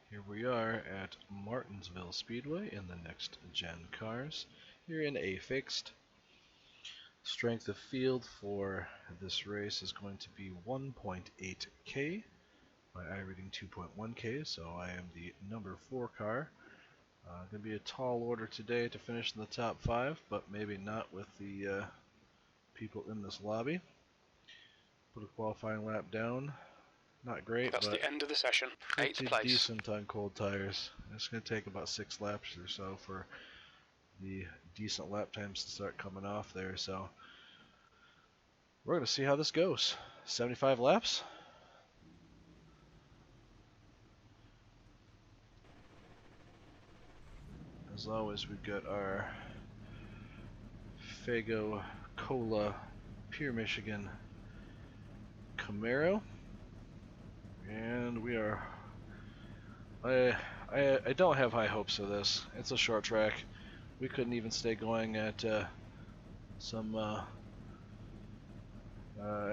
Here we are at Martinsville Speedway in the next gen cars. Here in a fixed. Strength of field for this race is going to be 1.8K. My iRating 2.1K, so I am the number 4 car. Going to be a tall order today to finish in the top 5, but maybe not with the people in this lobby. Put a qualifying lap down. Not great, that's but the end of the session. 8th place. decent on cold tires. It's going to take about 6 laps or so for the decent lap times to start coming off there. So we're going to see how this goes. 75 laps. As always, we've got our Fago Cola Pure Michigan Camaro, and we are. I don't have high hopes of this. It's a short track. We couldn't even stay going at at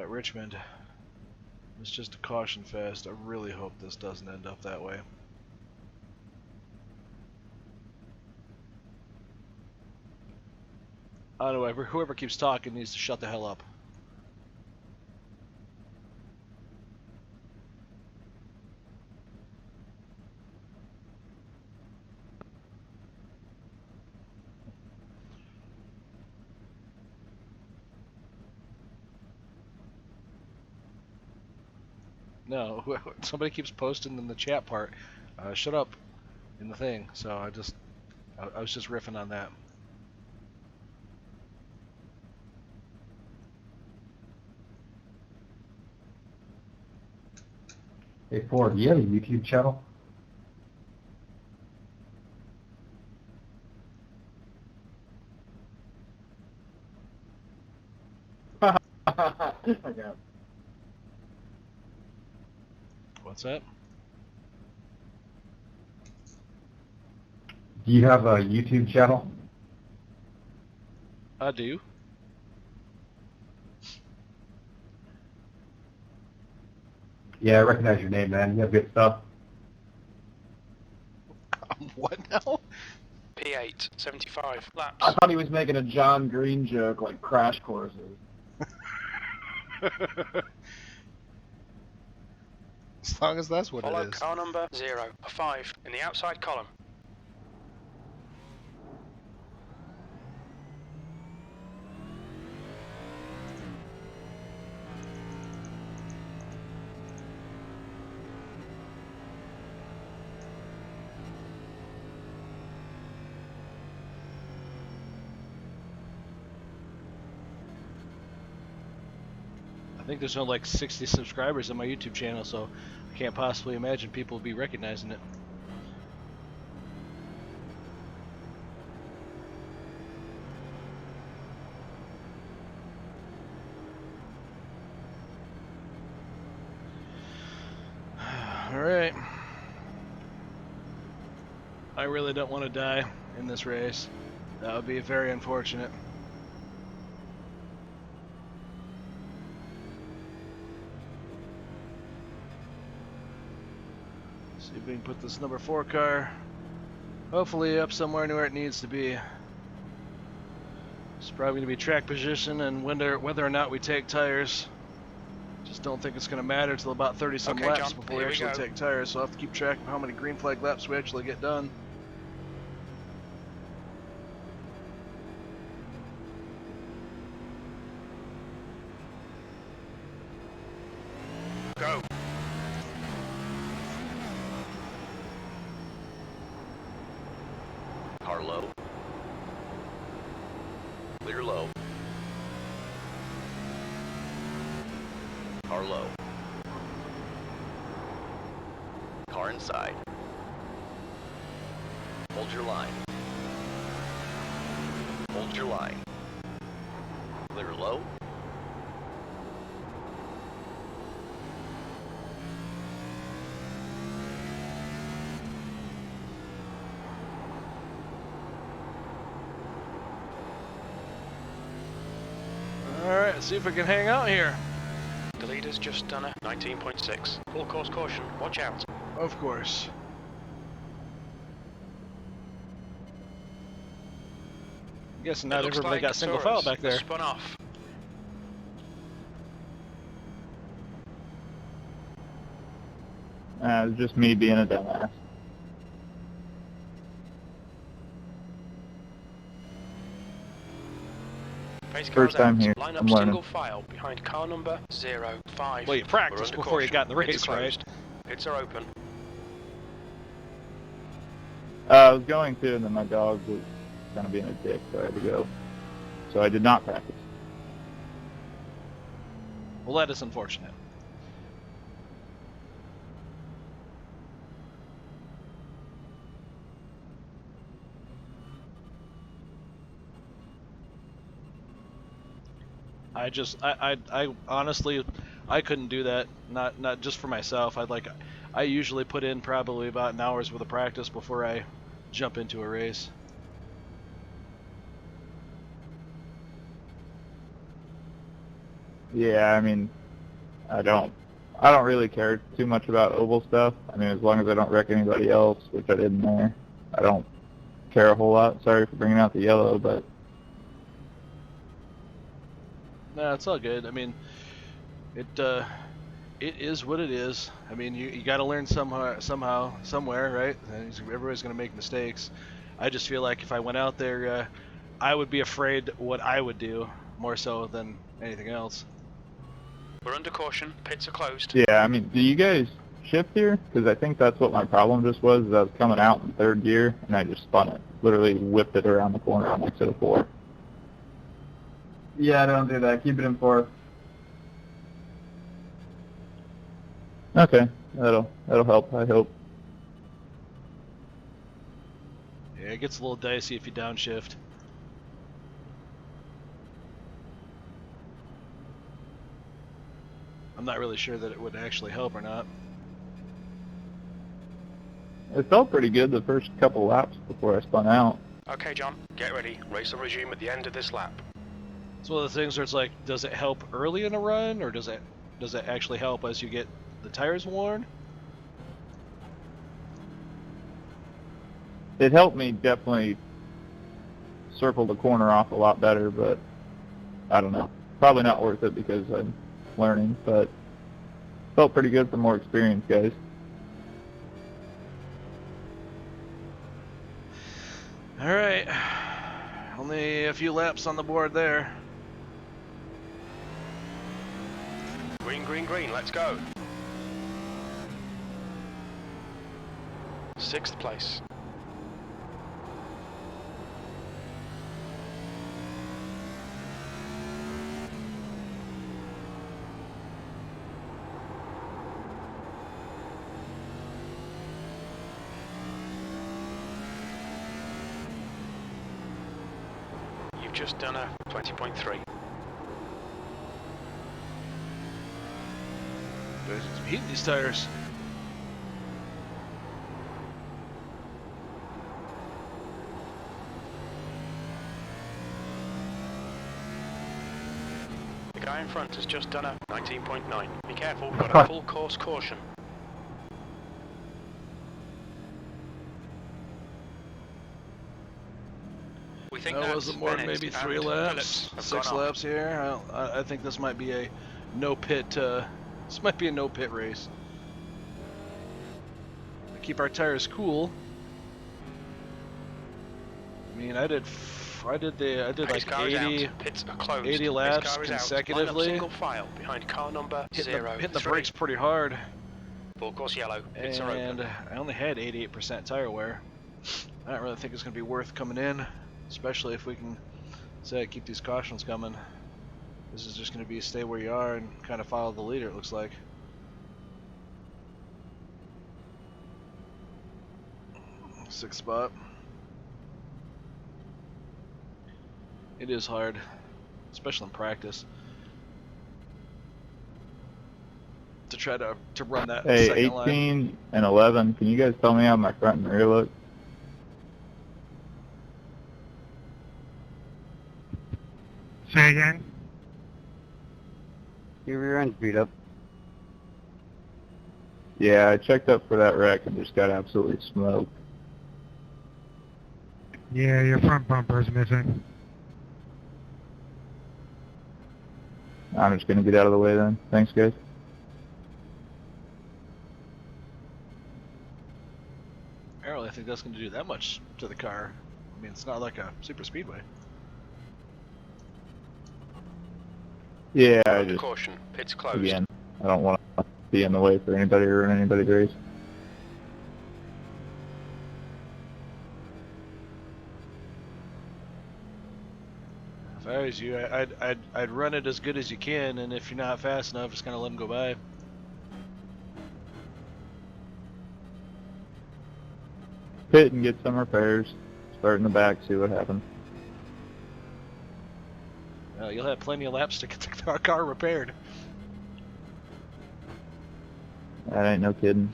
Richmond. It's just a caution fest. I really hope this doesn't end up that way. I don't know, whoever keeps talking needs to shut the hell up. No, somebody keeps posting in the chat part. Shut up in the thing. So I was just riffing on that. Hey Ford, do you have a YouTube channel? I got. What's that? Do you have a YouTube channel? I do. Yeah, I recognize your name, man. You have good stuff. What now? P8, 75 laps. I thought he was making a John Green joke, like crash courses. As long as that's what Follow it is. car number 0-5 in the outside column. I think there's only like 60 subscribers on my YouTube channel, so I can't possibly imagine people will be recognizing it. Alright. I really don't want to die in this race. That would be very unfortunate. See if we can put this number 4 car hopefully up somewhere near where it needs to be. It's probably going to be track position and whether or not we take tires. Just don't think it's going to matter till about 30-some laps John, before we actually take tires, so I'll have to keep track of how many green flag laps we actually get done. Go. Car low. Clear low. Car low. Car inside. Hold your line. Hold your line. Clear low. Alright, let's see if we can hang out here. The leader's just done a 19.6. Full course caution, watch out. Of course. Guess It not looks everybody like got single file Taurus back has there. spun off. It's just me being a dumbass. Pace First cars time out. here. Line I'm up learning. single file behind car number 05. Well, you We're practiced under before you got in the caution. race, It's right? closed. Pits are open. I was going to, and then my dog was kind of being a dick, so I had to go. So I did not practice. Well, that is unfortunate. I honestly, I couldn't do that. Not just for myself. I usually put in probably about an hour's worth of practice before I jump into a race. Yeah, I mean, I don't really care too much about oval stuff. I mean, as long as I don't wreck anybody else, which I didn't there, I don't care a whole lot. Sorry for bringing out the yellow, but No, it's all good. I mean, it is what it is. I mean, you got to learn somehow, somewhere, right? And everybody's going to make mistakes. I just feel like if I went out there, I would be afraid what I would do more so than anything else. We're under caution. Pits are closed. yeah, I mean, do you guys shift here? Because I think that's what my problem just was. Is I was coming out in third gear, and I just spun it. Literally whipped it around the corner on exit of 4. Yeah, don't do that. Keep it in fourth. Okay, that'll help, I hope. Yeah, it gets a little dicey if you downshift. I'm not really sure that it would actually help or not. It felt pretty good the first couple laps before I spun out. Okay, John, get ready. Race will resume at the end of this lap. It's one of the things where it's like, does it help early in a run, or does it actually help as you get the tires worn? It helped me definitely circle the corner off a lot better, but I don't know. Probably not worth it because I'm learning, but felt pretty good for more experience, guys. All right, only a few laps on the board there. Green, green, green. Let's go. 6th place. You've just done a 20.3. I'm heating these tires. The guy in front has just done a 19.9. Be careful, we've got a full course caution. We think That that's wasn't more than Bennett maybe 3 and laps, Phillips have 6 gone off. laps here. I think this might be a no pit. This might be a no pit race. Keep our tires cool. I mean, I did Pace like car is 80, out. Pits are closed. 80 Pace laps car is out. Line up consecutively. single file behind car number Hitting 03. the brakes pretty hard, Full course yellow. Pits are and open. I only had 88% tire wear. I don't really think it's going to be worth coming in, especially if we can say keep these cautions coming. This is just going to be stay where you are and kind of follow the leader, it looks like. Sixth spot. It is hard, especially in practice, to try to run that Hey, second 18 line. and 11, can you guys tell me how my front and rear look? Say again? Your rear end's beat up. Yeah, I checked up for that wreck and just got absolutely smoked. Yeah, your front bumper's missing. I'm just going to get out of the way then. Thanks, guys. I don't really think that's going to do that much to the car. I mean, it's not like a super speedway. Yeah, I Under just, caution, pit's closed. again, I don't want to be in the way for anybody or ruin anybody's race. If I was you, I'd run it as good as you can, and if you're not fast enough, just kind of let them go by. Pit and get some repairs. Start in the back, see what happens. You'll have plenty of laps to get the car repaired. That ain't no kidding.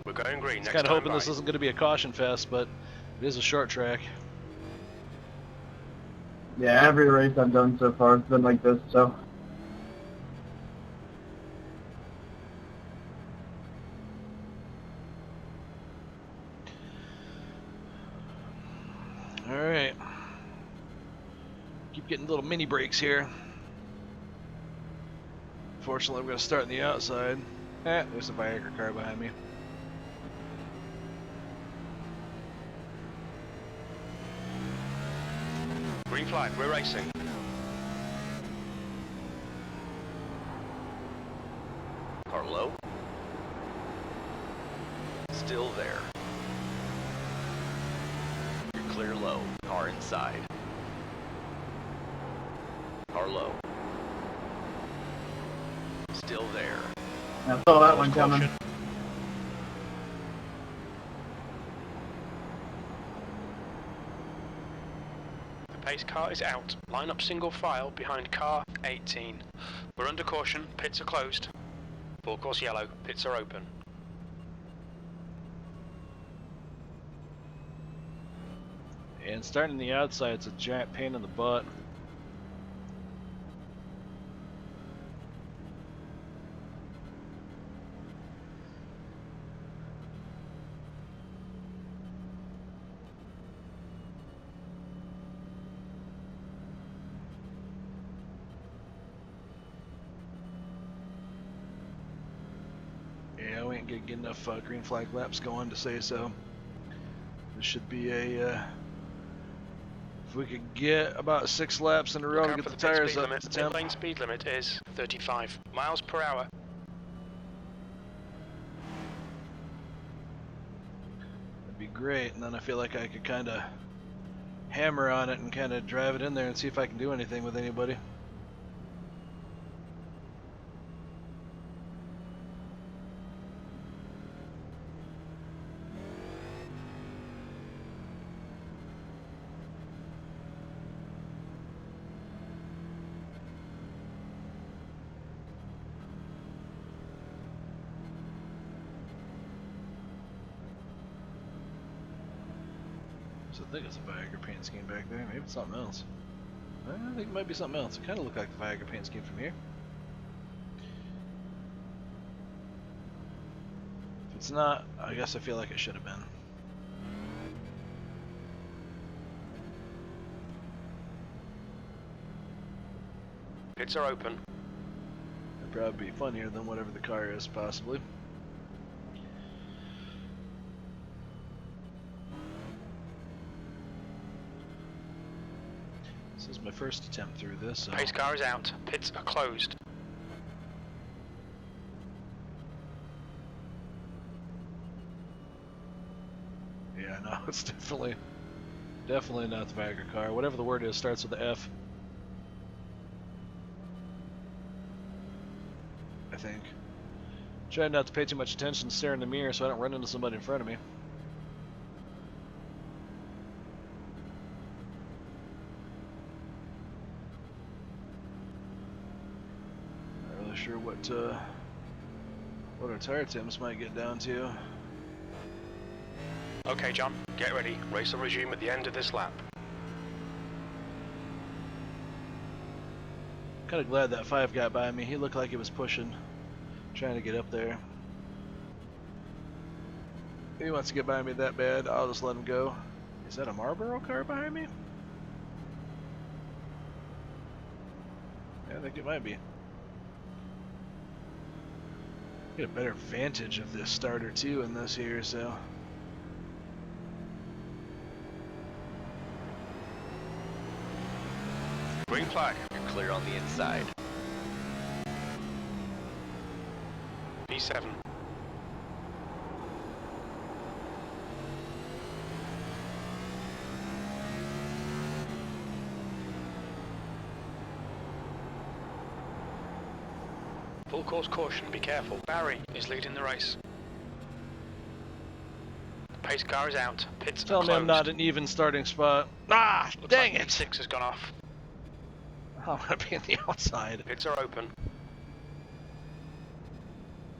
We're going green. Just Next kind of time hoping this right. isn't going to be a caution fest, but it is a short track. Yeah, every race I've done so far has been like this, so. Alright. Keep getting little mini breaks here. Fortunately, I'm going to start on the outside. There's a Viagra car behind me. Green flag, we're racing. Car low. Still there. You're clear low. Car inside. Car low. Still there. I saw that one coming. Caution. The pace car is out. Line up single file behind car 18. We're under caution, pits are closed. Full course yellow, pits are open. And starting the outside, it's a giant pain in the butt. Yeah, we ain't gonna get enough green flag laps going to say so. This should be a, if we could get about 6 laps in a row Look to out get for the pit tires speed up limit. to Pit temp. lane speed limit is 35 miles per hour. That'd be great, and then I feel like I could kind of hammer on it and kind of drive it in there and see if I can do anything with anybody. So I think it's a Viagra paint scheme back there. Maybe it's something else. I think it might be something else. It kind of looked like the Viagra paint scheme from here. If it's not, I guess I feel like it should have been. Pits are open. It'd probably be funnier than whatever the car is, possibly. This is my first attempt through this, so Pace car is out. Pits are closed. yeah, no, it's definitely not the Viagra car. Whatever the word is starts with the F. I think. Trying not to pay too much attention, stare in the mirror so I don't run into somebody in front of me. Not really sure what our tire temps might get down to. Okay, John, get ready. Race will resume at the end of this lap. Kind of glad that 5 got by me. He looked like he was pushing, trying to get up there. If he wants to get by me that bad, I'll just let him go. Is that a Marlboro car behind me? I think it might be. Get a better vantage of this starter too in this here, so. Green flag. You're clear on the inside. P7. Full course caution, be careful. Barry is leading the race. Pace car is out. Pits Tell are me closed. I'm not an even starting spot. Ah, Looks dang like it! P6 has gone off. I'm gonna be on the outside. Pits are open.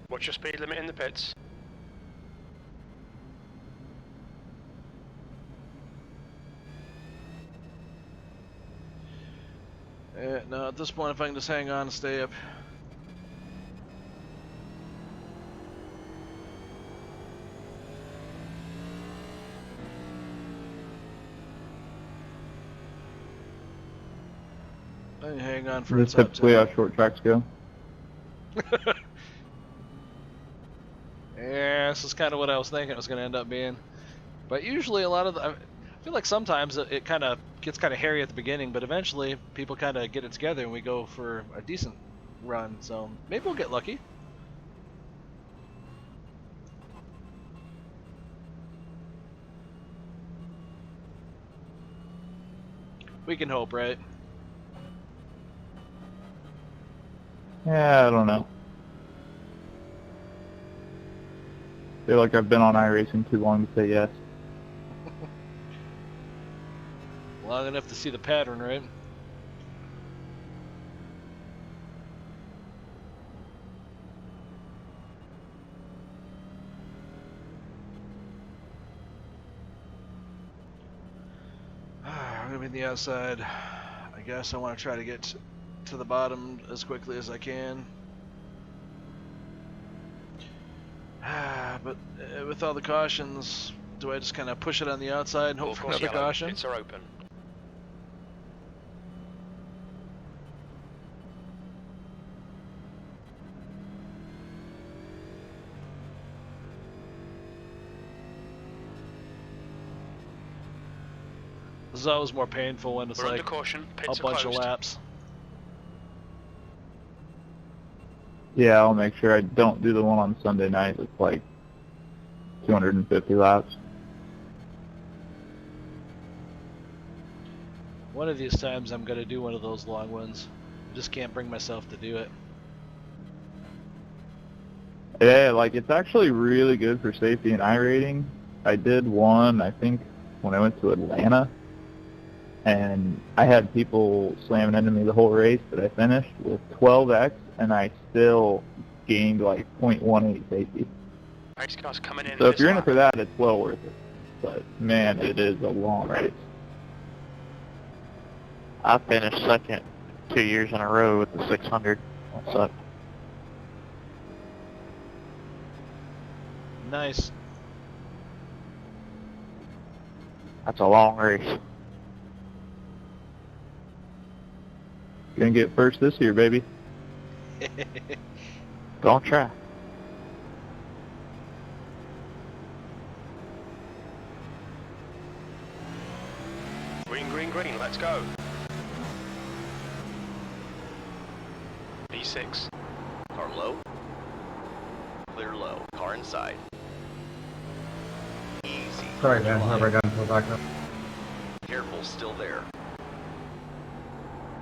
What's your speed limit in the pits? No, at this point, if I can just hang on and stay up. I can hang on for a That's top typically 10. how short tracks go. Yeah, this is kind of what I was thinking it was going to end up being. But usually a lot of I feel like sometimes it kind of gets kind of hairy at the beginning, but eventually people kind of get it together and we go for a decent run. So maybe we'll get lucky. We can hope, right? Yeah, I don't know. Feel like I've been on iRacing too long to say yes. Long enough to see the pattern, right? I'm gonna be on the outside. I guess I want to try to get to the bottom as quickly as I can. But with all the cautions, do I just kind of push it on the outside and hope Full for course another yellow. caution? Pits are open. This is always more painful when it's We're under like caution. a Pits are bunch of closed. laps. Yeah, I'll make sure I don't do the one on Sunday night with like 250 laps. One of these times I'm gonna do one of those long ones. I just can't bring myself to do it. Yeah, like it's actually really good for safety and iRating. I did one, I think, when I went to Atlanta, and I had people slamming into me the whole race, but I finished with 12x, and I still gained like 0.18 safety. Pace car's coming in. So if this you're in it lap. for that, it's well worth it. But man, it is a long race. I finished second 2 years in a row with the 600. That sucked. Nice. That's a long race. Gonna get first this year, baby. Don't try. Green, green, green. Let's go. P6. Car low. Clear low. Car inside. Easy. Sorry, Hold your man. line. Whoever I got until back up. Careful, still there.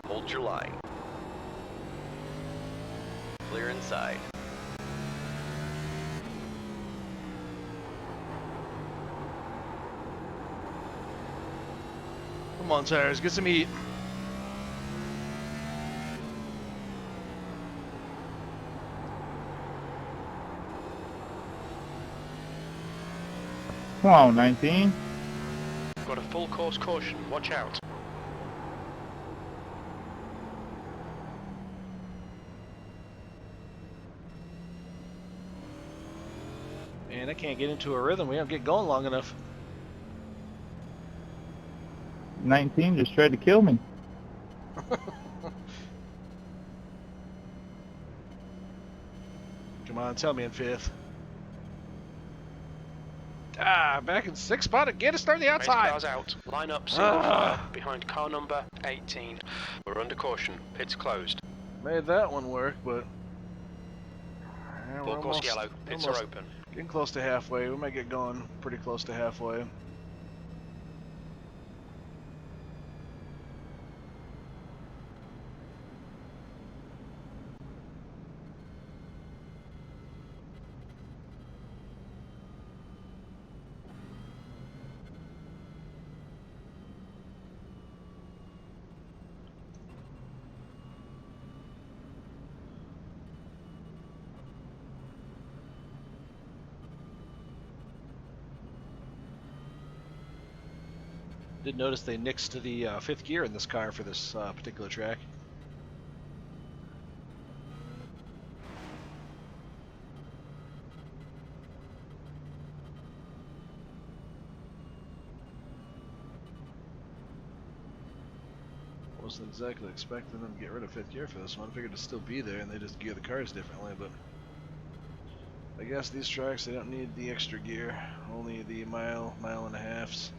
Hold your line. Clear inside. Come on, tires, get some heat. Come on, 19. Got a full course caution. Watch out. Man, I can't get into a rhythm. We don't get going long enough. 19 just tried to kill me. Come on, tell me in 5th. Ah, back in 6th spot again to start the Pace outside. car's out. Line up single file behind car number 18. We're under caution. Pits closed. Made that one work, but Full course yellow. Pits are open. Getting close to halfway. We might get going pretty close to halfway. Did notice they nixed the 5th gear in this car for this particular track. Wasn't exactly expecting them to get rid of 5th gear for this one. I figured it'd still be there and they just gear the cars differently, but I guess these tracks, they don't need the extra gear, only the mile and a halves.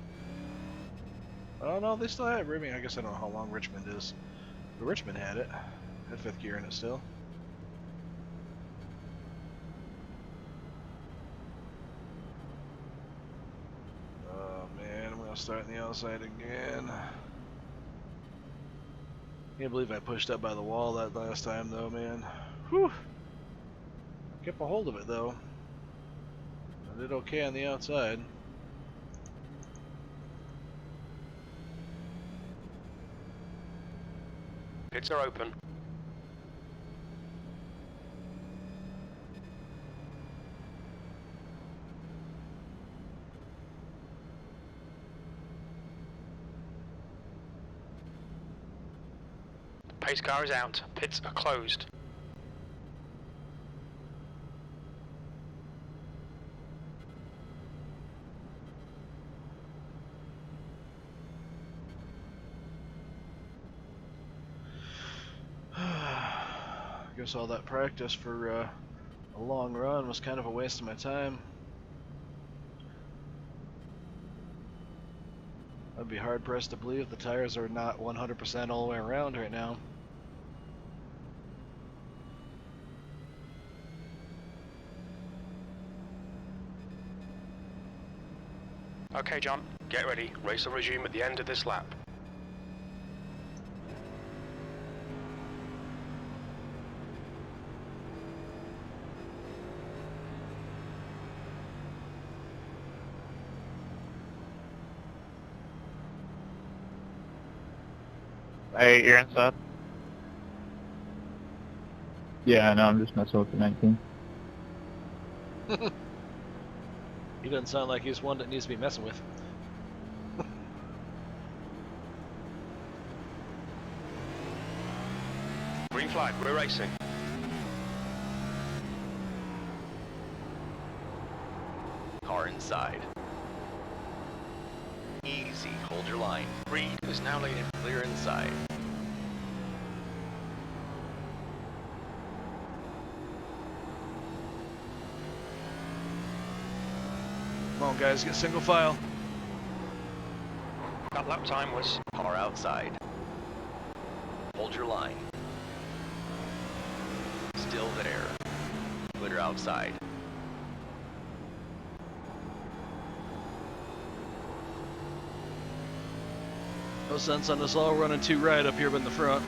Oh no, they still have, I mean, I guess I don't know how long Richmond is, but Richmond had it, had 5th gear in it still. Oh man, I'm gonna start on the outside again. Can't believe I pushed up by the wall that last time though, man. Whew! Kept a hold of it though. I did okay on the outside. Pits are open. Pace car is out. Pits are closed. I guess all that practice for a long run was kind of a waste of my time. I'd be hard pressed to believe the tires are not 100% all the way around right now. Okay, John, get ready. Race will resume at the end of this lap. Hey, you're inside. Yeah, no, I'm just messing with the 19. He doesn't sound like he's one that needs to be messing with. Green flag, we're racing. Car inside. Easy, hold your line. Reed is now leading. Clear inside. Come on guys, get single file. That lap time was... Car outside. Hold your line. Still there. Clear outside. No sense on us all running too right up here in the front.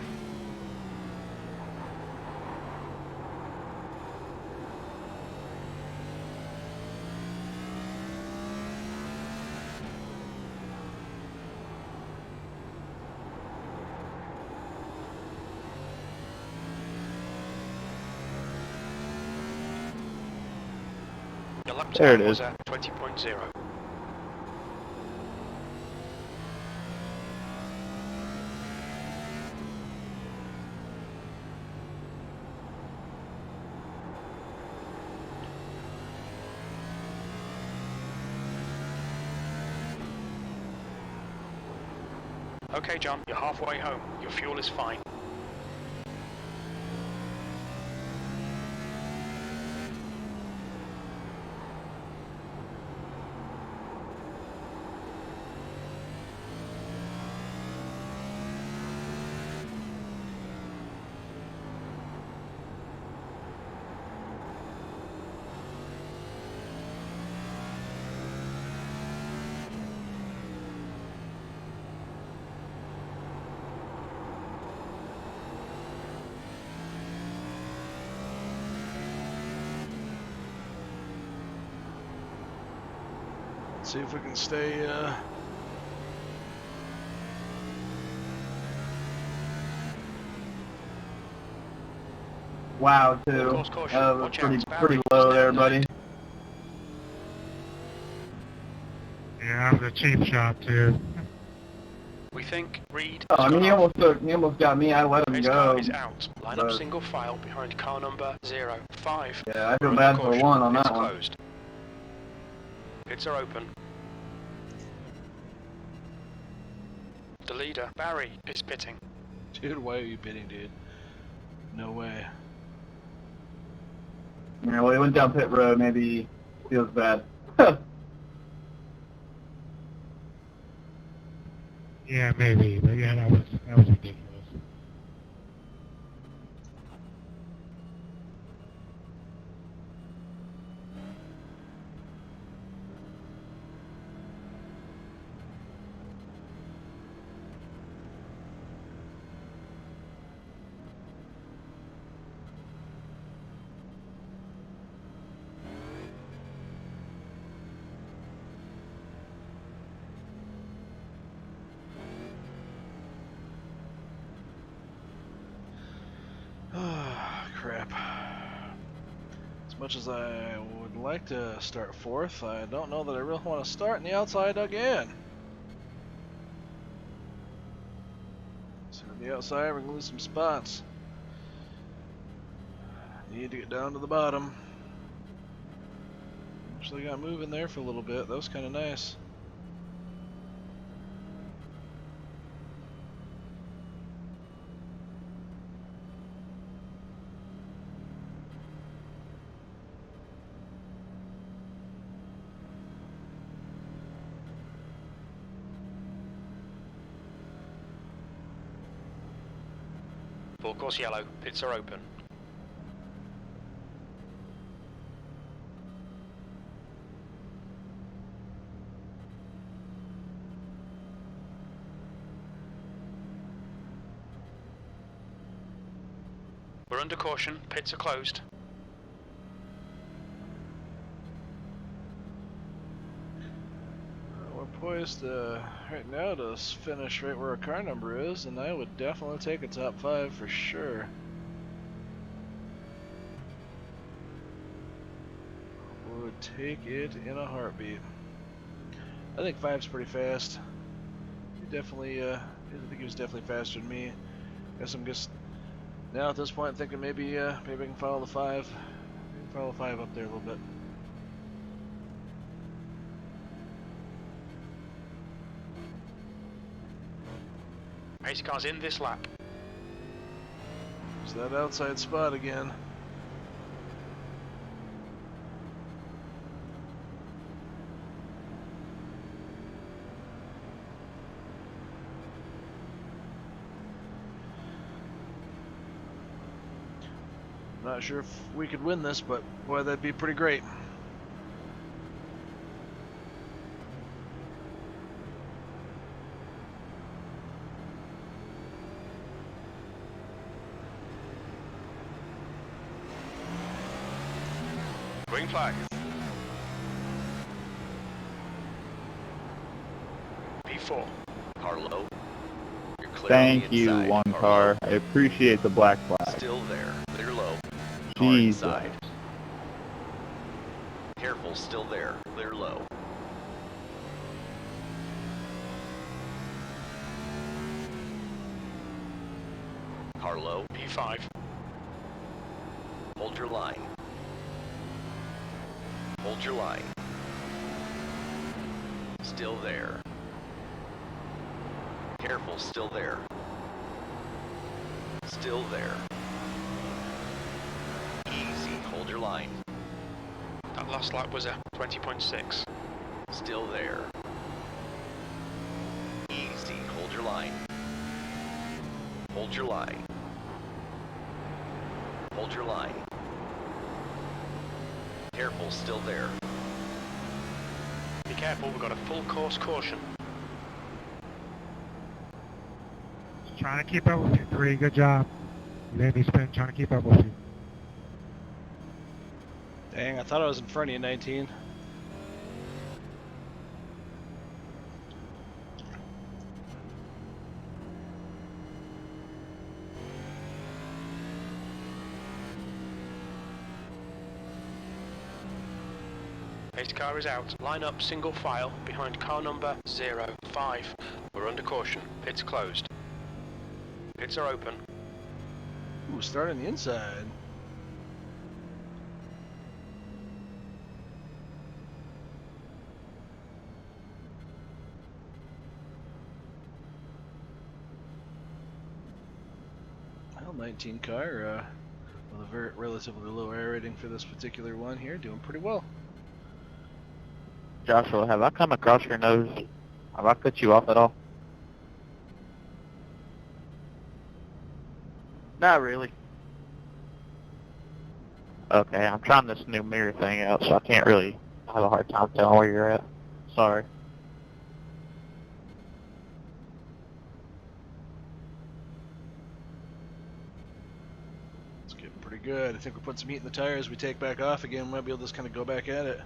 Your lap There it time was is. at 20.0. Okay, John, you're halfway home. Your fuel is fine. Let's see if we can stay, Wow, Full too. course caution. That was Watch pretty, out. pretty Barry low is there, down buddy. nine. Yeah, that was a cheap shot, too. We think Reed Oh, has I mean, gone off. he almost got me. I let him Pace go. car is out. Line up but- single file behind car number 05. Yeah, I We're feel under bad for caution. one on Pits that one. closed. Pits are open. The leader, Barry, is pitting. dude, why are you bidding, dude? No way. Yeah, well, he went down pit road. Maybe he feels bad. Yeah, maybe, but yeah, that was ridiculous. Crap. As much as I would like to start fourth, I don't know that I really want to start in the outside again. So on the outside, we're going to lose some spots. Need to get down to the bottom. Actually got moving there for a little bit. That was kind of nice. Full course yellow. Pits are open. We're under caution. Pits are closed. We're poised right now to finish right where our car number is, and I would definitely take a top 5 for sure. Would take it in a heartbeat. I think 5's pretty fast. He definitely, I think he was definitely faster than me. Guess I'm just now at this point thinking maybe, maybe I can follow the 5. Maybe follow the 5 up there a little bit. Pace car's in this lap. It's that outside spot again. Not sure if we could win this, but boy, that'd be pretty great. Green flag. P4. Carlo, you're clear on Thank the you, inside. one Carlo, car. I appreciate the black flag. Still there. Clear low. Car Jesus. inside. Careful, still there. Clear low. Carlo, P5. hold your line. Hold your line. Still there. Careful, still there. Still there. Easy, hold your line. That last lap was a 20.6. Still there. Easy, hold your line. Hold your line. Hold your line. Careful, still there. Be careful, we've got a full course caution. Just trying to keep up with you. Pretty good job. You made me spin trying to keep up with you. Dang, I thought I was in front of you, 19. Pace car is out. Line up single file behind car number 05. We're under caution. Pits closed. Pits are open. Ooh, start on the inside. Well, 19 car, with a very relatively low air rating for this particular one here, doing pretty well. Joshua, have I come across your nose? Have I cut you off at all? Not really. Okay, I'm trying this new mirror thing out, so I can't really have a hard time telling where you're at. Sorry. It's getting pretty good. I think we're putting some heat in the tires. We take back off again, we might be able to just kind of go back at it.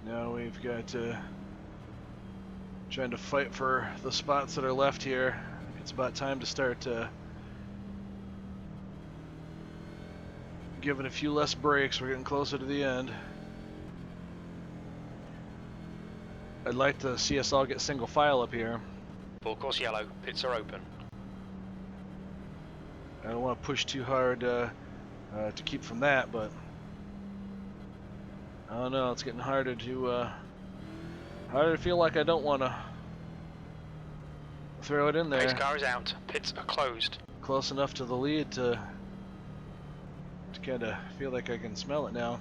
Now we've got trying to fight for the spots that are left here. It's about time to start giving a few less breaks. We're getting closer to the end. I'd like to see us all get single file up here. Full course yellow. Pits are open. I don't want to push too hard to keep from that, but I don't know, it's getting harder to feel like I don't want to throw it in there. Pace car is out. Pits are closed. Close enough to the lead to kind of feel like I can smell it now.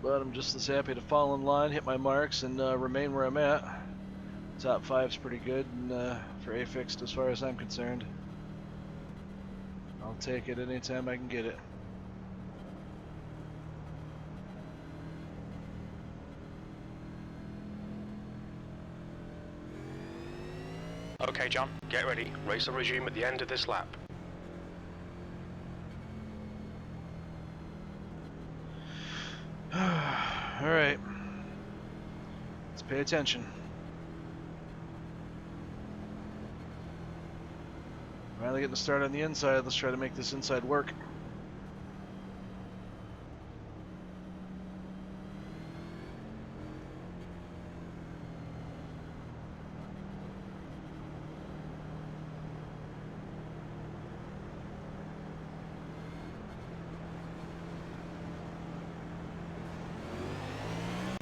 But I'm just as happy to fall in line, hit my marks, and remain where I'm at. Top 5's pretty good and, for A fixed as far as I'm concerned. I'll take it anytime I can get it. Okay, John, get ready. Race will resume at the end of this lap. Alright. Let's pay attention. Finally getting to start on the inside. Let's try to make this inside work.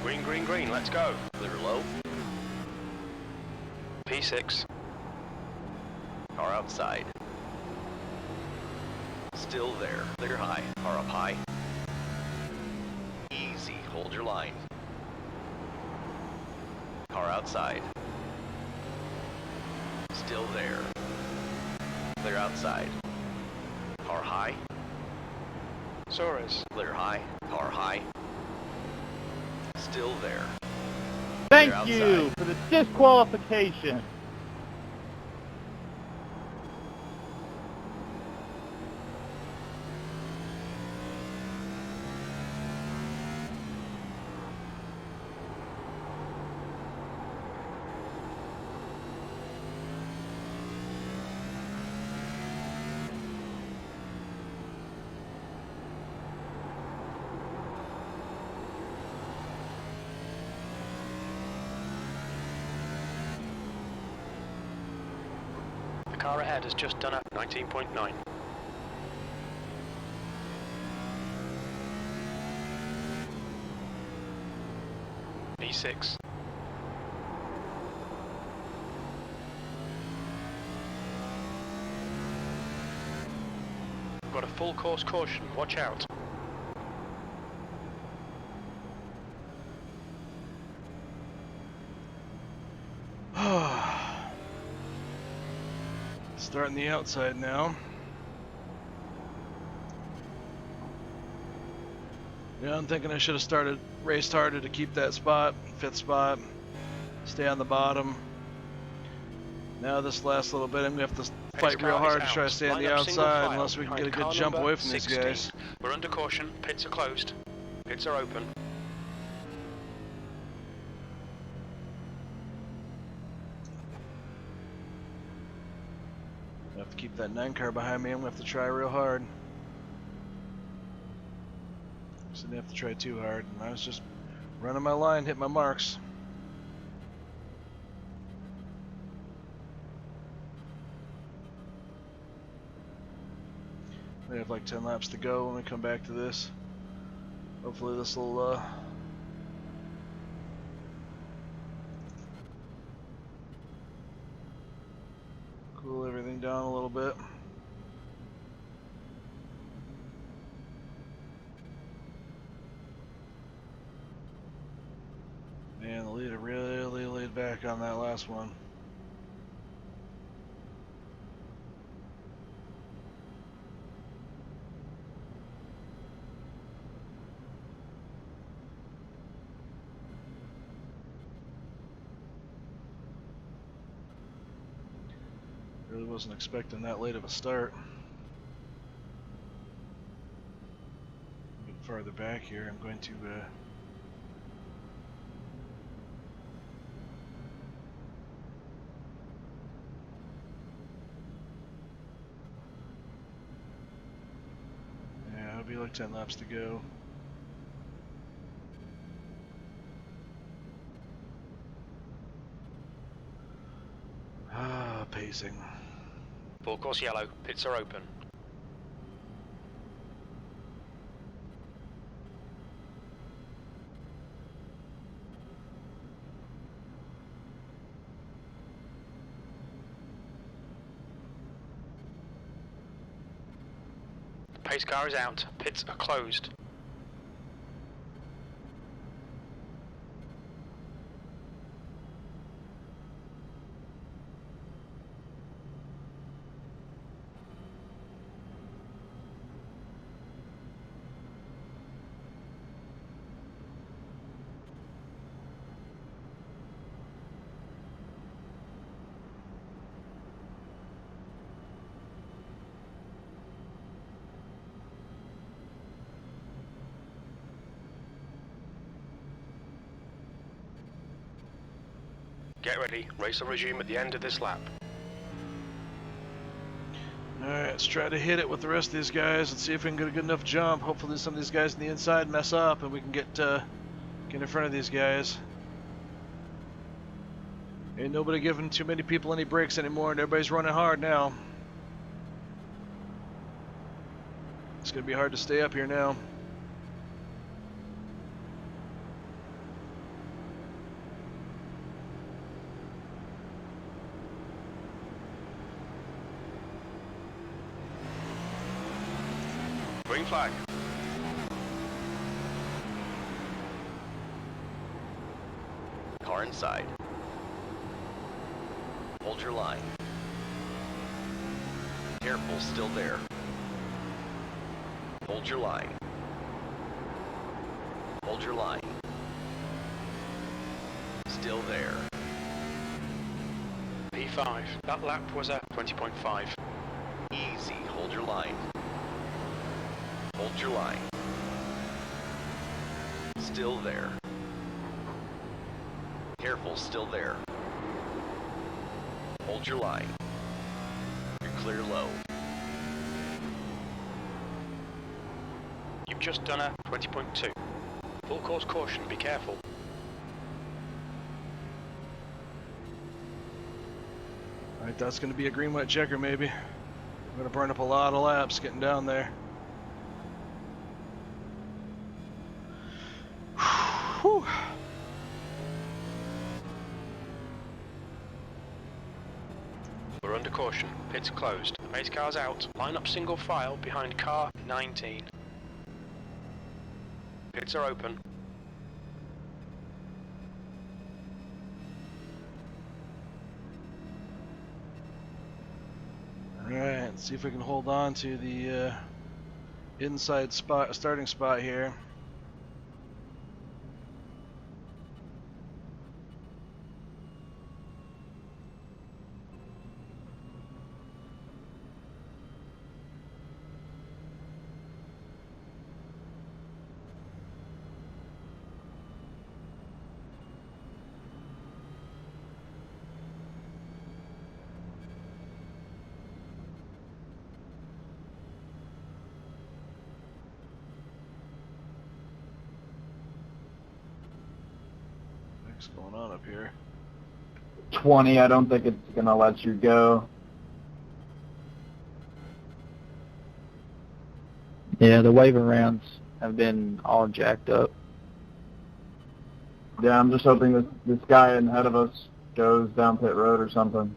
Green, green, green, let's go. Clear low. P6. Car outside. Still there. Clear high. Car up high. Easy. Hold your line. Car outside. Still there. Clear outside. Car high. Suarez. Clear high. Car high. Still there. Thank Clear you outside. for the disqualification. The car ahead has just done a 19.9. B6. Got a full course caution, watch out. Starting the outside now. Yeah, I'm thinking I should have raced harder to keep that spot, 5th spot, stay on the bottom. Now this last little bit, I'm going to have to fight real hard to try to stay on the outside unless we can get a good jump away from these guys. We're under caution, pits are closed, pits are open. I have to keep that 9 car behind me. I'm going to have to try real hard. So I didn't have to try too hard. I was just running my line, hit my marks. We have like 10 laps to go when we come back to this. Hopefully this will cool everything down a little bit. Man, the leader really laid back on that last one. Really wasn't expecting that late of a start. A bit farther back here, I'm going to yeah, it'll be like 10 laps to go. Pacing. Full course yellow, pits are open. Pace car is out, pits are closed. Get ready, race will resume at the end of this lap. Alright, let's try to hit it with the rest of these guys and see if we can get a good enough jump. Hopefully some of these guys on the inside mess up and we can get in front of these guys. Ain't nobody giving too many people any breaks anymore and everybody's running hard now. It's gonna be hard to stay up here now. Green flag. Car inside. Hold your line. Careful, still there. Hold your line. Hold your line. Still there. P5. That lap was a 20.5. Easy, hold your line. Hold your line. Still there. Careful, still there. Hold your line. You're clear low. You've just done a 20.2. Full course caution, be careful. Alright, that's going to be a green wet checker maybe. I'm going to burn up a lot of laps getting down there. Whew. We're under caution, pits closed. Pace car's out. Line up single file behind car 19. Pits are open. Alright, let's see if we can hold on to the inside spot, starting spot here. heck's going on up here? 20, I don't think it's going to let you go. Yeah, the wave rounds have been all jacked up. Yeah, I'm just hoping this guy ahead of us goes down pit road or something.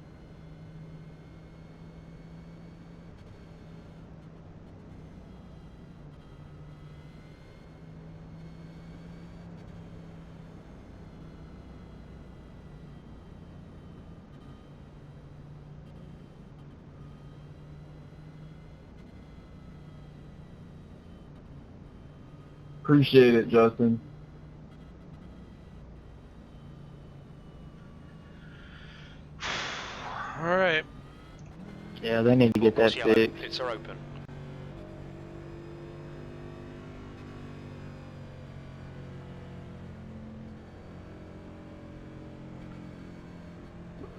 Appreciate it, Justin. Alright. Yeah, they need to get that Full course yellow, fixed. pits are open.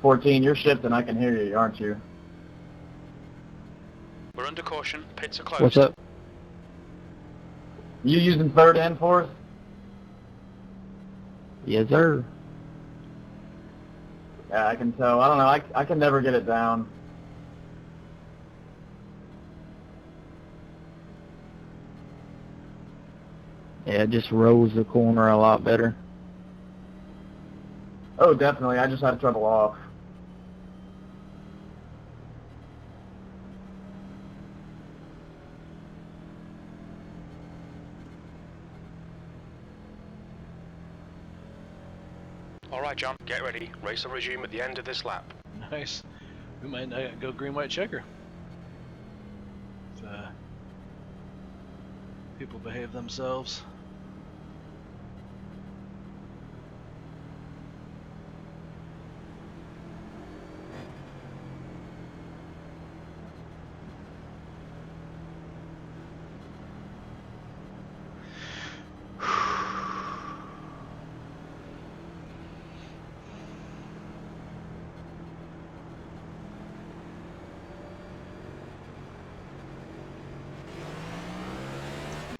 $14, you're shifting. I can hear you, aren't you? We're under caution, pits are closed. What's up? You using third and fourth? Yes, sir. Yeah, I can tell. I don't know. I can never get it down. Yeah, it just rolls the corner a lot better. Oh, definitely. I just had trouble off. Alright John, get ready. Race will resume at the end of this lap. Nice. We might go green, white, checker. If, people behave themselves.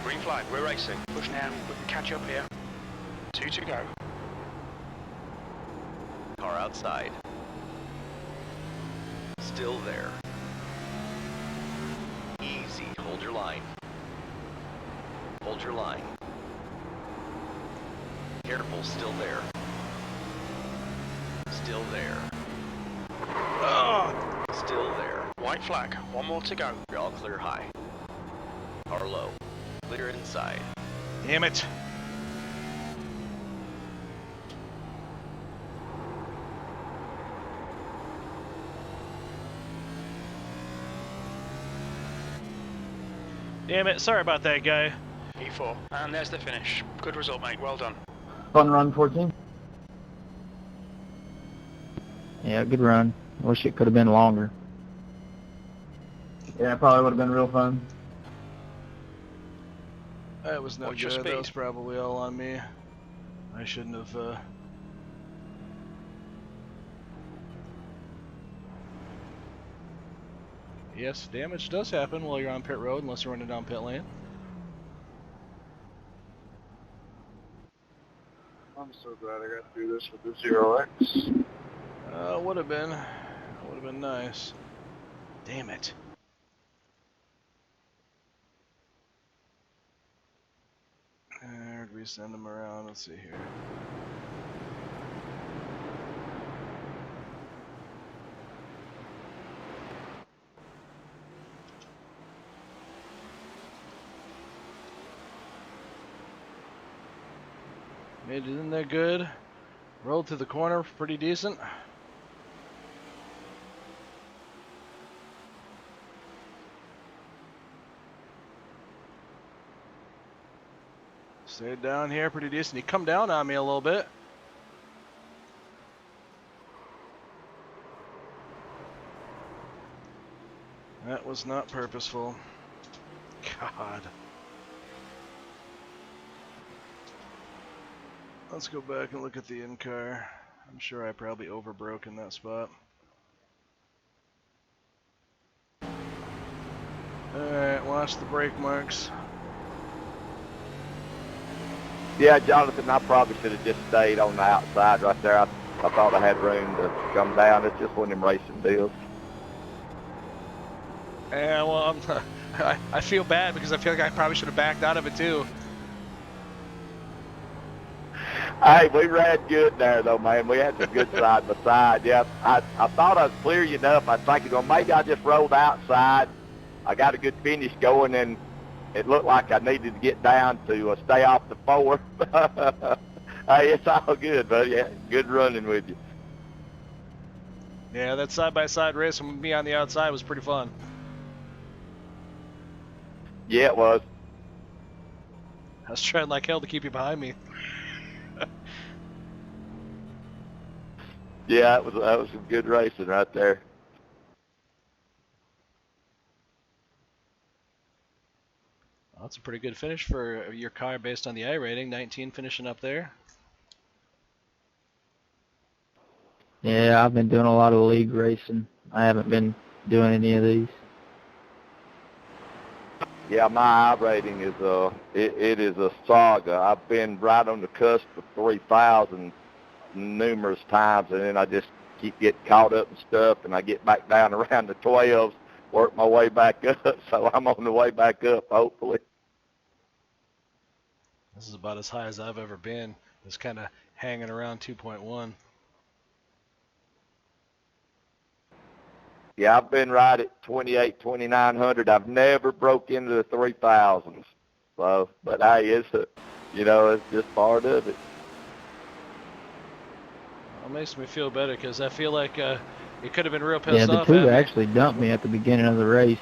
Green flag, we're racing. Push now, we can catch up here. 2 to go. Car outside. Still there. Easy. Hold your line. Hold your line. Careful. Still there. Still there. Still there. White flag, 1 more to go. You're all clear high. Car low. Clear inside. Damn it. Damn it. Sorry about that, guy. E4, and there's the finish. Good result, mate, well done. Fun run, 14. Yeah, good run. Wish it could have been longer. Yeah, it probably would have been real fun. That was no Watch your good. That speed. was probably all on me. I shouldn't have, Yes, damage does happen while you're on pit road, unless you're running down pit lane. I'm so glad I got to do this with the 0X. Would have been. Would have been nice. Damn it. Where'd we send them around? Let's see here. Made it in there good. Rolled through the corner pretty decent. Stayed down here pretty decent. He come down on me a little bit. That was not purposeful. God. Let's go back and look at the in-car. I'm sure I probably overbroke in that spot. Alright, watch the brake marks. Yeah, Jonathan, I probably should have just stayed on the outside right there. I thought I had room to come down. It's just one of them racing deals. Yeah, well, I feel bad because I feel like I probably should have backed out of it too. Hey, we ran good there, though, man. We had some good side by side. Yeah, I thought I was clear enough. I was thinking, well, maybe I just rolled outside. I got a good finish going, and it looked like I needed to get down to stay off the 4. Hey, it's all good, buddy. Yeah, good running with you. Yeah, that side-by-side racing with me on the outside was pretty fun. Yeah, it was. I was trying like hell to keep you behind me. Yeah, that was some good racing right there. Well, that's a pretty good finish for your car based on the iRating. 19 finishing up there. Yeah, I've been doing a lot of league racing. I haven't been doing any of these. Yeah, my iRating is it is a saga. I've been right on the cusp of 3,000 numerous times, and then I just keep getting caught up and stuff, and I get back down around the 12s, work my way back up. So I'm on the way back up, hopefully. This is about as high as I've ever been. It's kind of hanging around 2.1. Yeah, I've been right at 2,900. I've never broke into the 3,000s. So, but hey, it's just part of it. Well, it makes me feel better because I feel like it could have been real Yeah, pissed the off two at me. actually dumped me at the beginning of the race.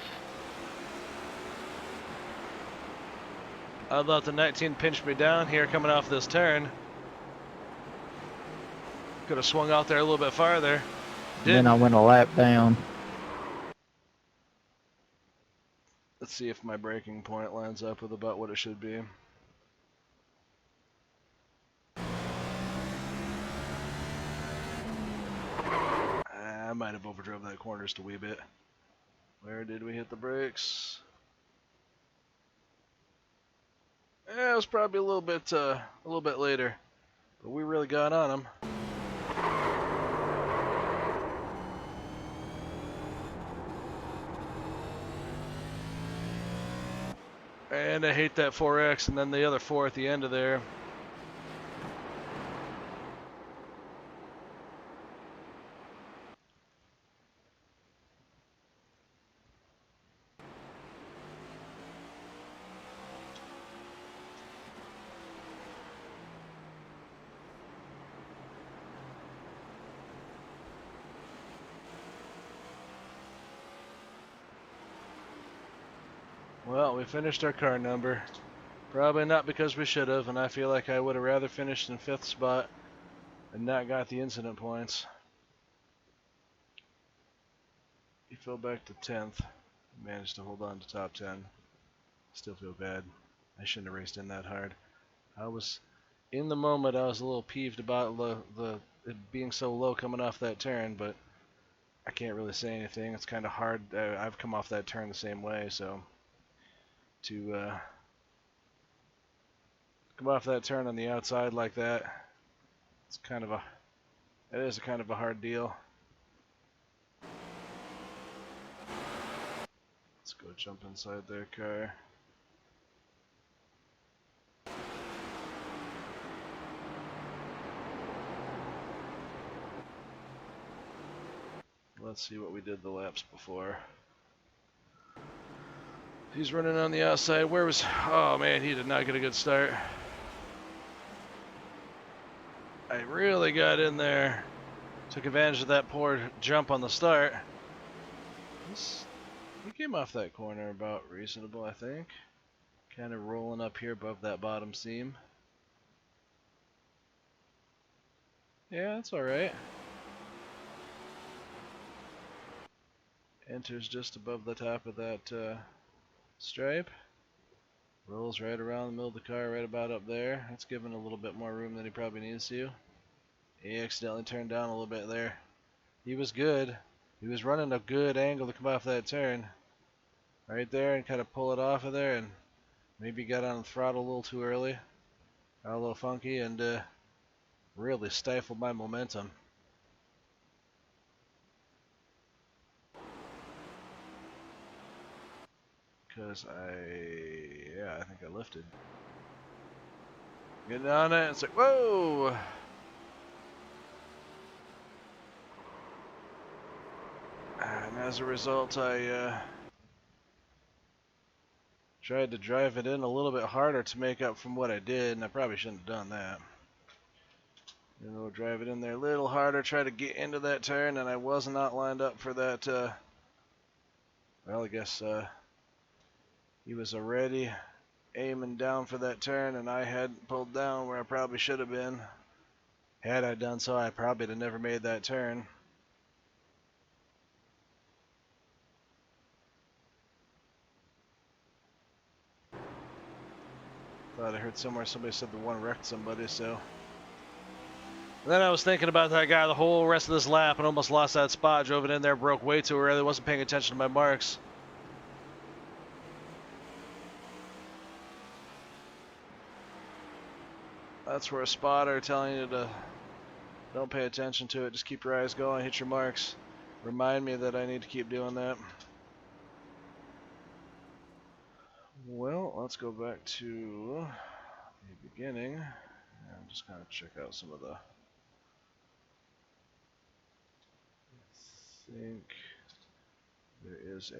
I thought the 19 pinched me down here coming off this turn. Could have swung out there a little bit farther. Didn't. Then I went a lap down. Let's see if my braking point lines up with about what it should be. I might have overdrove that corner just a wee bit. Where did we hit the brakes? Yeah, it was probably a little bit later, but we really got on them. And I hate that 4X and then the other 4 at the end of there. Well, we finished our car number. Probably not because we should have, and I feel like I would have rather finished in 5th spot and not got the incident points. He fell back to 10th. Managed to hold on to top 10. Still feel bad. I shouldn't have raced in that hard. I was, in the moment, I was a little peeved about it being so low coming off that turn, but I can't really say anything. It's kind of hard. I've come off that turn the same way, so to come off that turn on the outside like that, it is a kind of a hard deal. Let's go jump inside their car. Let's see what we did the laps before. He's running on the outside. Oh man, he did not get a good start. I really got in there. Took advantage of that poor jump on the start. He came off that corner about reasonable, I think. Kind of rolling up here above that bottom seam. Yeah, that's alright. Enters just above the top of that stripe. Rolls right around the middle of the car, right about up there. That's giving a little bit more room than he probably needs to. He accidentally turned down a little bit there. He was good. He was running a good angle to come off that turn. Right there and kind of pull it off of there, and maybe got on the throttle a little too early. got a little funky and really stifled my momentum. Because I think I lifted. Getting on it, it's like, whoa! And as a result, I tried to drive it in a little bit harder to make up from what I did, and I probably shouldn't have done that. You know, drive it in there a little harder, try to get into that turn, and I was not lined up for that. Well, I guess he was already aiming down for that turn, and I hadn't pulled down where I probably should have been. Had I done so, I probably would have never made that turn. Thought I heard somewhere somebody said the one wrecked somebody, so. And then I was thinking about that guy the whole rest of this lap and almost lost that spot. Drove it in there, broke way too early, wasn't paying attention to my marks. That's where a spotter telling you to don't pay attention to it, just keep your eyes going, hit your marks. Remind me that I need to keep doing that. Well, let's go back to the beginning and just kind of check out some of the. I think there is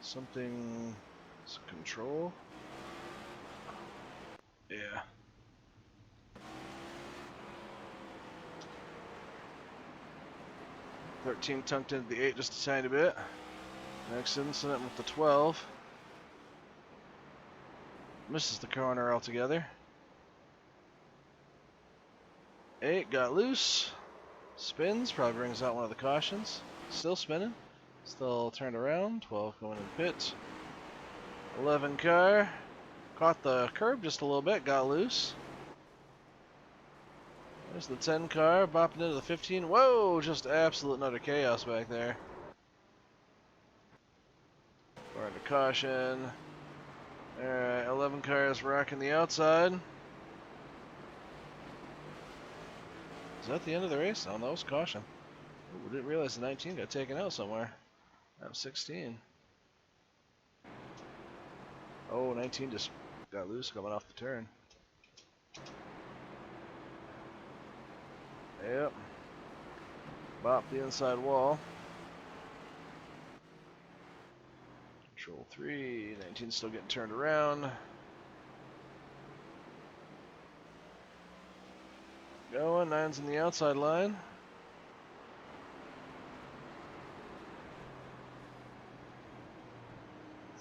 something. It's control. Yeah. $13 tunked into the 8 just a tiny bit. Next incident with the 12. Misses the corner altogether. 8 got loose. Spins, probably brings out one of the cautions. Still spinning. Still turned around. 12 going in the pit. 11 car. Caught the curb just a little bit, got loose. There's the 10 car, bopping into the 15. Whoa, just absolute and utter chaos back there. Far into caution. Alright, 11 cars rocking the outside. Is that the end of the race? Oh, that was caution. Ooh, didn't realize the 19 got taken out somewhere. That was 16. Oh, 19 just got loose coming off the turn. Yep. Bop the inside wall. Control 3. 19 still getting turned around. Going. 9's in the outside line.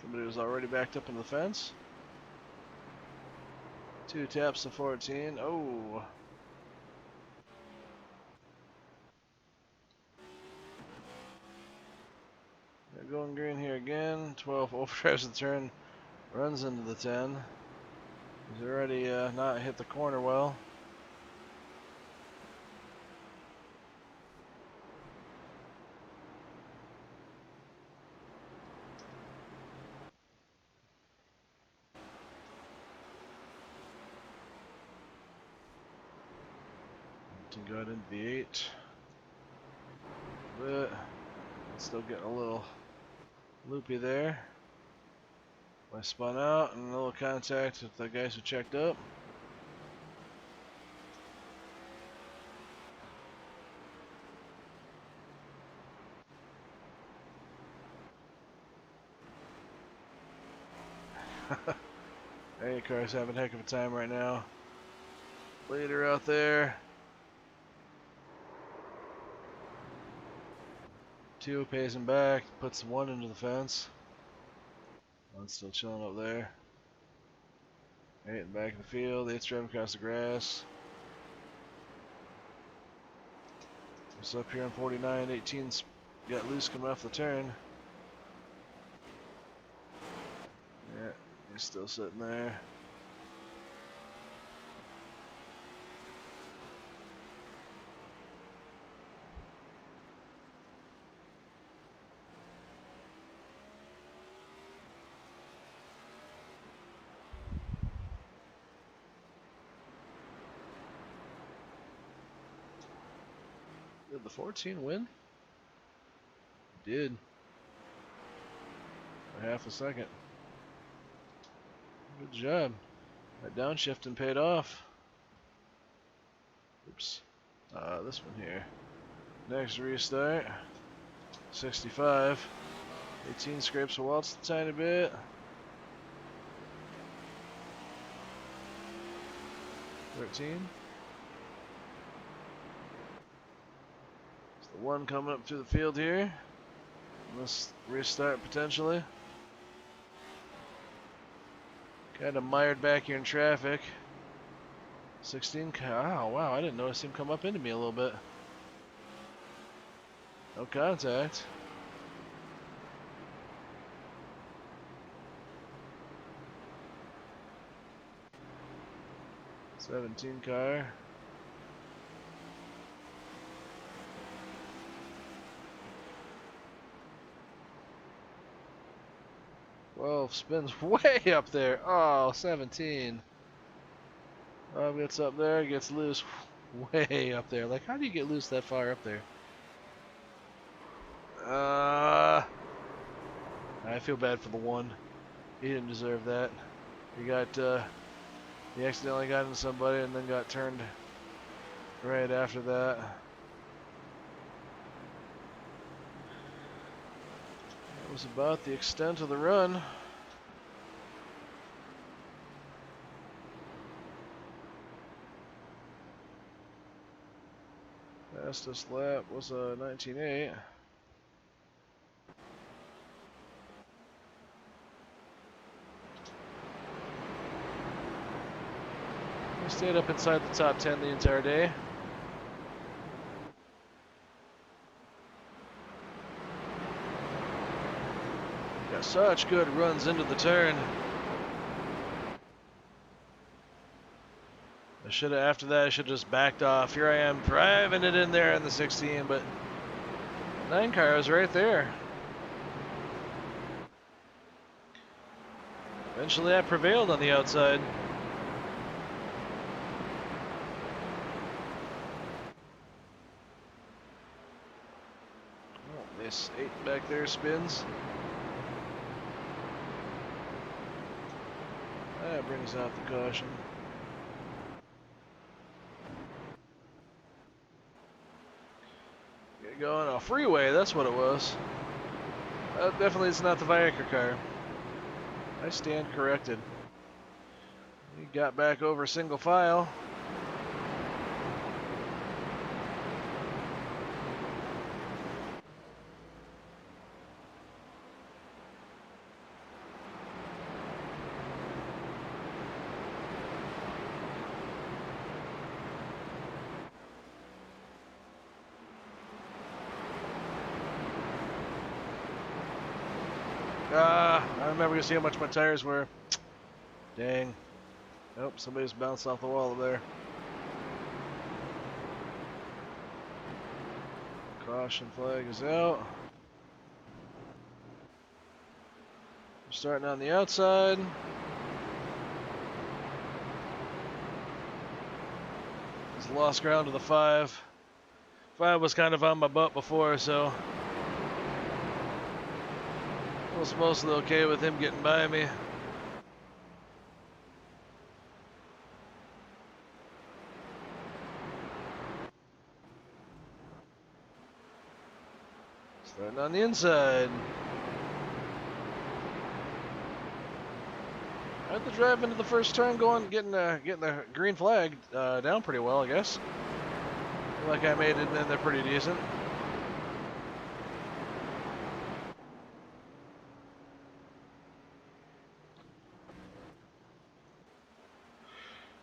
Somebody was already backed up in the fence. 2 taps to 14. Oh. They're going green here again. 12 overdrives the turn. Runs into the 10. He's already not hit the corner well. Got into the 8. But still getting a little loopy there. I spun out and a little contact with the guys who checked up. Hey, car's having a heck of a time right now. Leader out there. 2 pays him back, puts 1 into the fence. 1's still chilling up there. 8 in the back of the field, 8's driving across the grass. It's up here on 49, 18's got loose coming off the turn. Yeah, he's still sitting there. Did the 14 win? It did. By half a second. Good job. That downshifting paid off. Oops. This one here. Next restart. 65. 18 scrapes a waltz a tiny bit. It's the one coming up through the field here. Let's restart potentially. Kind of mired back here in traffic. 16. Oh, wow, I didn't notice him come up into me a little bit. No contact. '17 car. Well, spins way up there. Oh, 17. Gets up there, gets loose way up there. Like, how do you get loose that far up there? I feel bad for the one. He didn't deserve that. He accidentally got into somebody and then got turned right after that. That was about the extent of the run. Fastest lap was a 19.8. We stayed up inside the top 10 the entire day. Got such good runs into the turn. After that, I should have just backed off. Here I am driving it in there in the 16, but 9 car was right there. Eventually I prevailed on the outside. Oh, this 8 back there spins. That brings out the caution. Get going. A freeway, that's what it was. Definitely it's not the Viagra car. I stand corrected. He got back over single file. I remember to see how much my tires were. Dang. Nope, somebody's bounced off the wall up there. Caution flag is out. We're starting on the outside. Just lost ground to the 5. 5 was kind of on my butt before, so I was mostly okay with him getting by me. Starting on the inside. I had to drive into the first turn, getting the green flag down pretty well, I guess. Feel like I made it in there pretty decent.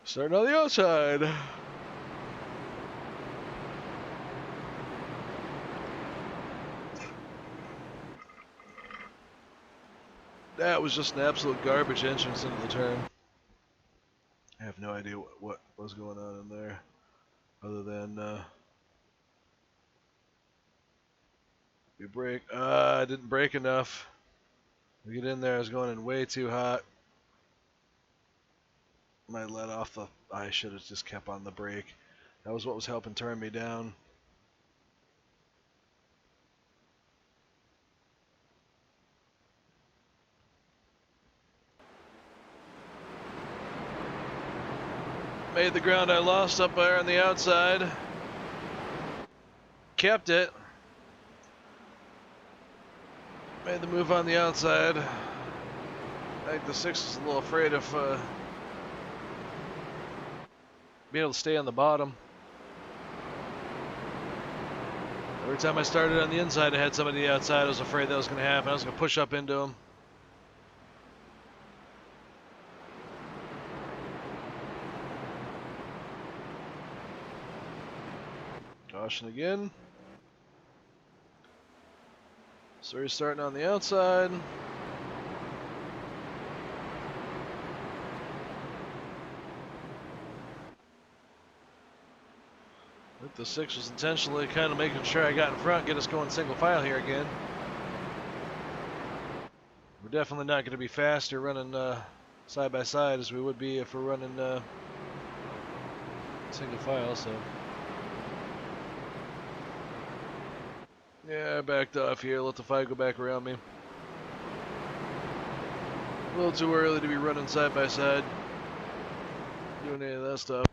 Starting on the outside. That was just an absolute garbage entrance into the turn. I have no idea what was going on in there, other than we brake. I didn't brake enough. We get in there, I was going in way too hot. I let off the. I should have just kept on the brake. That was what was helping turn me down. Made the ground I lost up there on the outside. Kept it. Made the move on the outside. I think the 6 is a little afraid of being able to stay on the bottom. Every time I started on the inside, I had somebody on the outside. I was afraid that was going to happen. I was going to push up into him. Caution again. So he's starting on the outside. I think the 6 was intentionally kind of making sure I got in front, get us going single file here again. We're definitely not going to be faster running side by side as we would be if we're running single file, so. Yeah, I backed off here, let the 5 go back around me. A little too early to be running side by side, doing any of that stuff.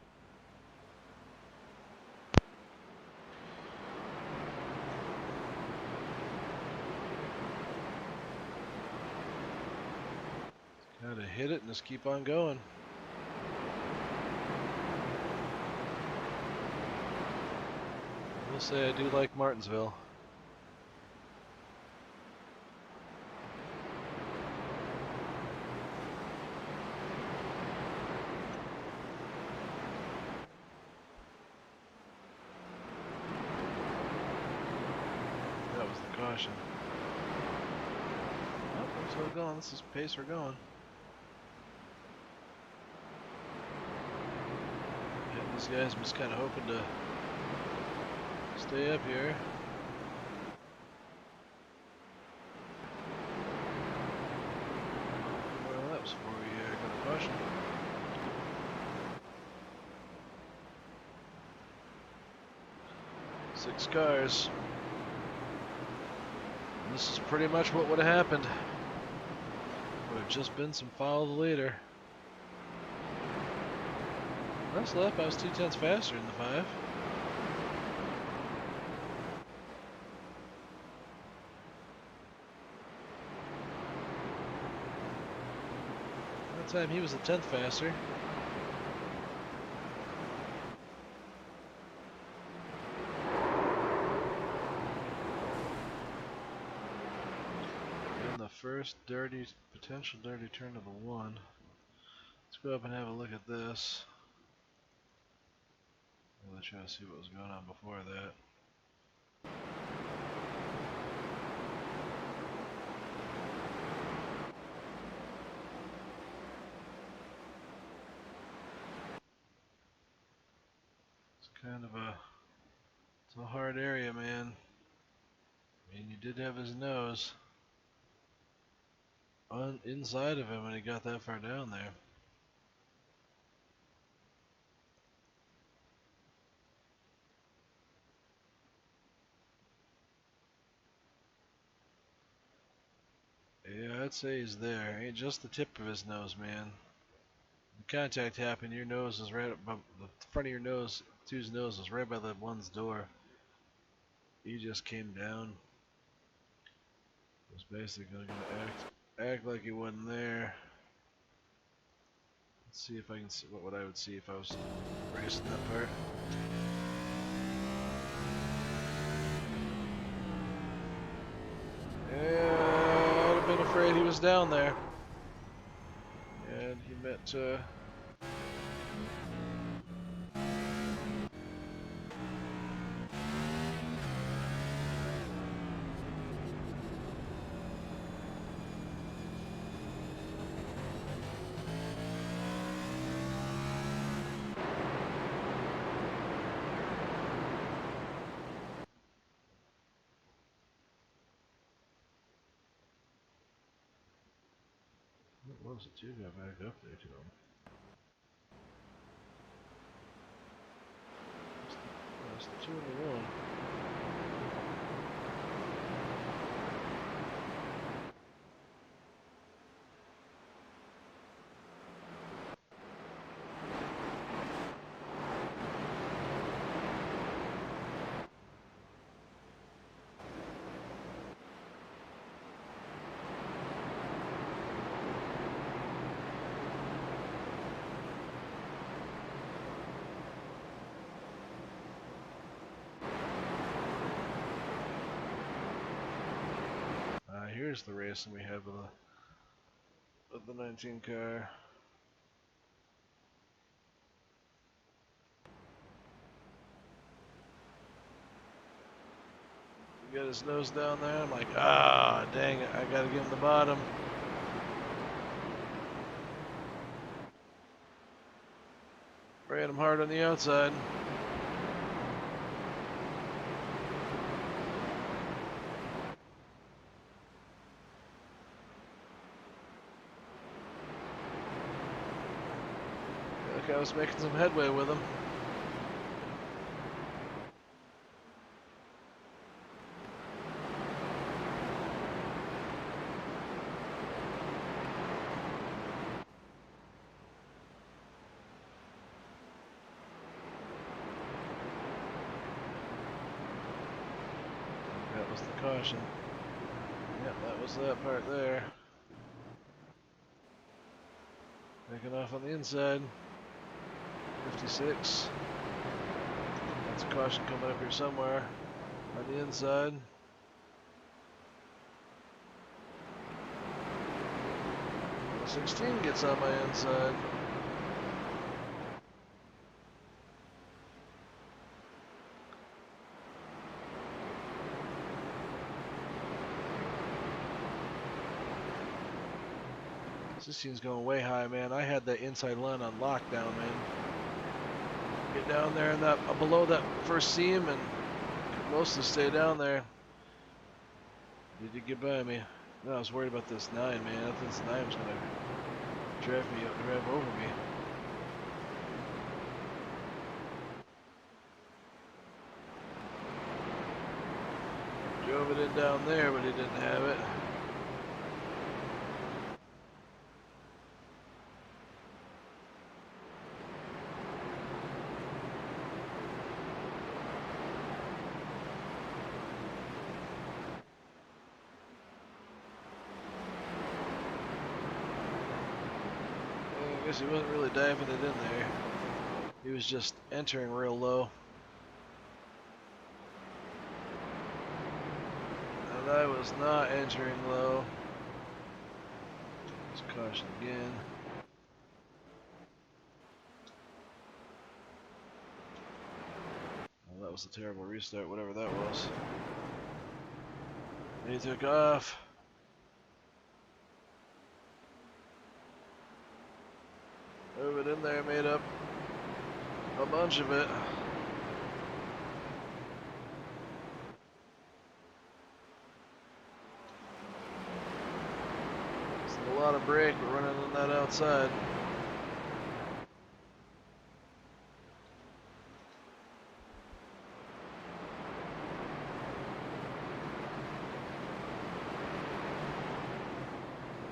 Gotta hit it and just keep on going. I will say I do like Martinsville. That was the caution. Oh, we're still going. This is the pace we're going. Yeah, these guys, I'm just kind of hoping to stay up here. Well, that was before we got a caution. Six cars. And this is pretty much what would have happened. Would have just been some foul the leader. Last lap, I was 2/10 faster in the 5. That time he was a 10th faster. And the first potential dirty turn of the 1. Let's go up and have a look at this. Really try to see what was going on before that. It's kind of it's a hard area, man. I mean, you did have his nose inside of him when he got that far down there. Yeah, I'd say he's there. Ain't just the tip of his nose, man. The contact happened, your nose is right above the front of your nose, two's nose is right by the 1's door. He just came down. Was basically gonna act like he wasn't there. Let's see if I can see what I would see if I was racing that part. Yeah, I'd have been afraid he was down there. And he meant what was it? 2 got back up there to him. That's the 2 and the 1. Here's the racing we had with the 19 car. He got his nose down there. I'm like, ah, dang it, I gotta get in the bottom. Ran him hard on the outside. Look, I was making some headway with him. That was the caution. Yep, that was that part there. Taking off on the inside. 56. That's a caution coming up here somewhere. On the inside. 16 gets on my inside. This team's going way high, man. I had that inside line on lockdown, man. Get down there and that below that first seam and mostly stay down there. He did get by me. No, I was worried about this 9, man. I thought this 9 was gonna drive over me. Drove it in down there, but he didn't have it. I guess he wasn't really diving it in there. He was just entering real low. And I was not entering low. Let's caution again. Well, that was a terrible restart, whatever that was. He took off. Move it in there, made up a bunch of it. It's a lot of brake, we're running on that outside.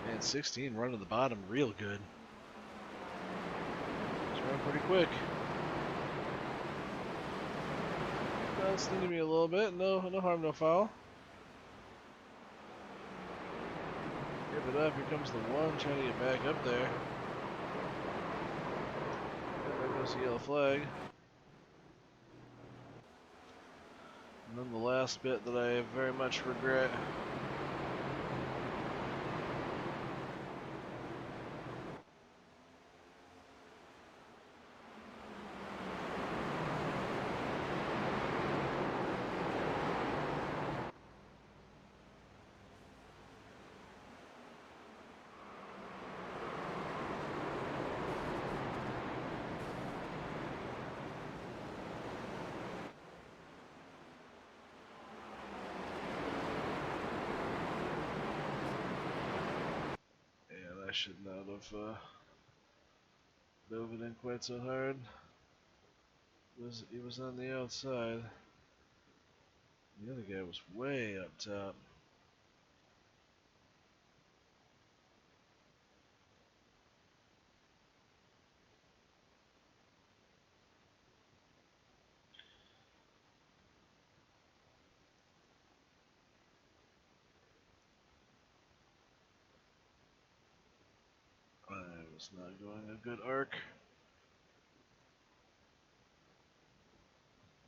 Man, 16 running the bottom real good. Pretty quick. That's stinging me a little bit. No harm, no foul. Give it up. Here comes the 1 trying to get back up there. There goes the yellow flag. And then the last bit that I very much regret. I should not have dove it in quite so hard. He was on the outside. The other guy was way up top. I was not going a good arc.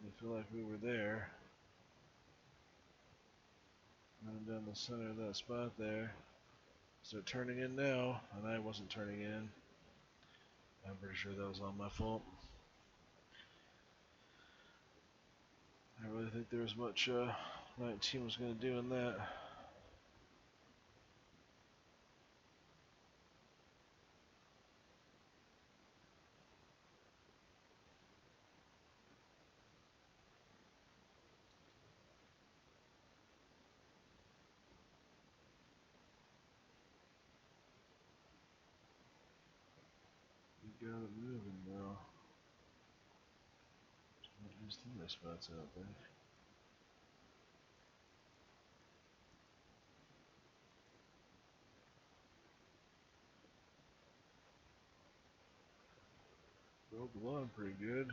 I feel like we were there. Running down the center of that spot there. Start turning in now, and I wasn't turning in. I'm pretty sure that was all my fault. I really think there was much 19 was going to do in that. We got it moving now. There's too many spots out there. Rolled along pretty good.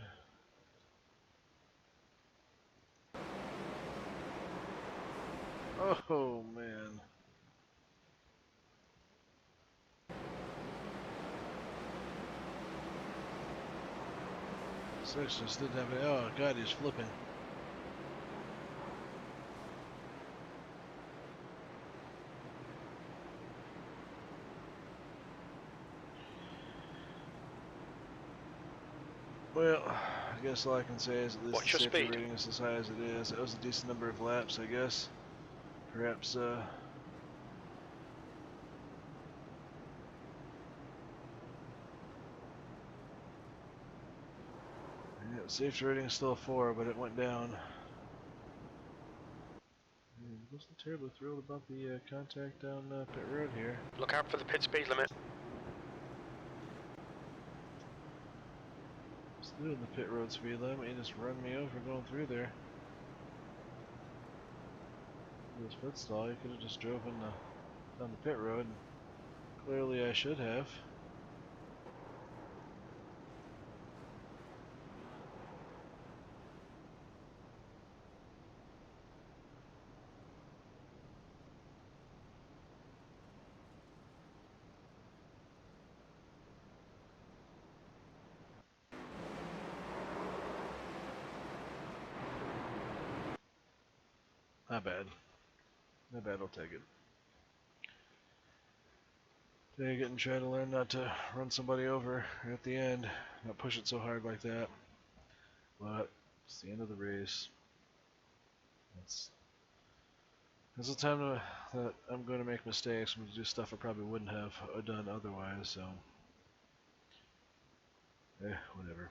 Oh man. Six just didn't have any. Oh god, he's flipping. Well, I guess all I can say is at least What's the your safety speed? rating is as high as it is. That was a decent number of laps, I guess. Perhaps, yeah, safety rating is still a 4, but it went down. I wasn't terribly thrilled about the contact down pit road here. Look out for the pit speed limit. Just doing the pit road speed limit, he just run me over going through there. This pit stall, you could have just drove down the pit road. Clearly I should have. Not bad. Not bad, I'll take it. Take it and try to learn not to run somebody over at the end. Not push it so hard like that. But it's the end of the race. There's a time that I'm going to make mistakes. I'm going to do stuff I probably wouldn't have done otherwise, so whatever.